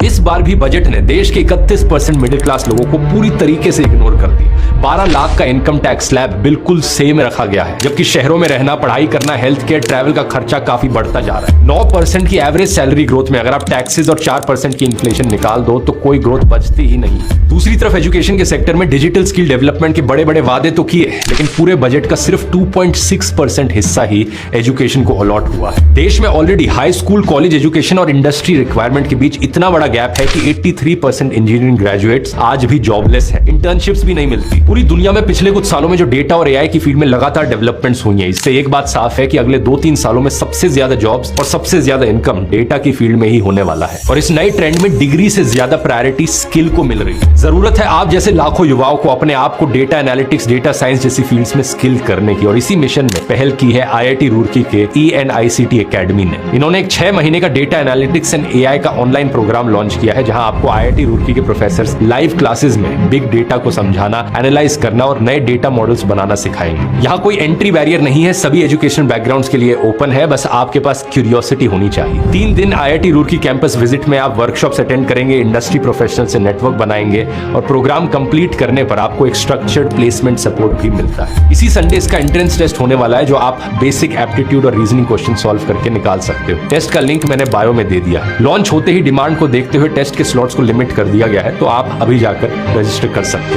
इस बार भी बजट ने देश के 31% मिडिल क्लास लोगों को पूरी तरीके से इग्नोर कर दिया। 12 लाख का इनकम टैक्स स्लैब बिल्कुल सेम रखा गया है, जबकि शहरों में रहना, पढ़ाई करना, हेल्थ केयर, ट्रैवल का खर्चा काफी बढ़ता जा रहा है। 9% की एवरेज सैलरी ग्रोथ में अगर आप टैक्सेस और 4% की इन्फ्लेशन निकाल दो तो कोई ग्रोथ बचती ही नहीं। दूसरी तरफ एजुकेशन के सेक्टर में डिजिटल स्किल डेवलपमेंट के बड़े बड़े वादे तो किए, लेकिन पूरे बजट का सिर्फ 2.6% हिस्सा ही एजुकेशन को अलॉट हुआ है। देश में already high school, college education और इंडस्ट्री रिक्वायरमेंट के बीच इतना बड़ा गैप है कि 83% इंजीनियरिंग ग्रेजुएट्स आज भी जॉबलेस है। इंटर्नशिप्स भी नहीं मिलती। पूरी दुनिया में पिछले कुछ सालों में जो डेटा और एआई की फील्ड में लगातार डेवलपमेंट्स हुई हैं, इससे एक बात साफ है कि अगले 2-3 सालों में सबसे ज्यादा जॉब्स और सबसे ज्यादा इनकम डेटा की फील्ड में ही होने वाला है। और इस नए ट्रेंड में डिग्री से ज्यादा प्रायोरिटी स्किल को मिल रही है। जरूरत है आप जैसे लाखों युवाओं को अपने आप को डेटा एनालिटिक्स, डेटा साइंस जैसी फील्ड्स में स्किल करने की, और इसी मिशन में पहल की है IIT रुड़की के ENICT एकेडमी ने। इन्होंने एक 6 महीने का डेटा एनालिटिक्स एंड एआई का ऑनलाइन प्रोग्राम लॉन्च किया है, जहां आपको IIT रुड़की के प्रोफेसर लाइव क्लासेस में बिग डेटा को समझाना, एनालाइज करना और नए डेटा मॉडल्स बनाना सिखाएंगे। यहाँ कोई एंट्री बैरियर नहीं है, सभी एजुकेशन बैकग्राउंड्स के लिए ओपन है, बस आपके पास क्यूरियोसिटी होनी चाहिए। 3 दिन IIT रुड़की कैंपस विजिट में आप वर्कशॉप्स अटेंड करेंगे, इंडस्ट्री प्रोफेशनल से नेटवर्क बनाएंगे और प्रोग्राम कंप्लीट करने पर आपको एक स्ट्रक्चर्ड प्लेसमेंट सपोर्ट भी मिलता है। इसी संडे इसका एंट्रेंस टेस्ट होने वाला है, जो आप बेसिक एप्टीट्यूड और रीजनिंग क्वेश्चन सॉल्व करके निकाल सकते हो। टेस्ट का लिंक मैंने बायो में दे दिया। लॉन्च होते ही डिमांड को देखते हुए टेस्ट के स्लॉट्स को लिमिट कर दिया गया है, तो आप अभी जाकर रजिस्टर कर सकते हो।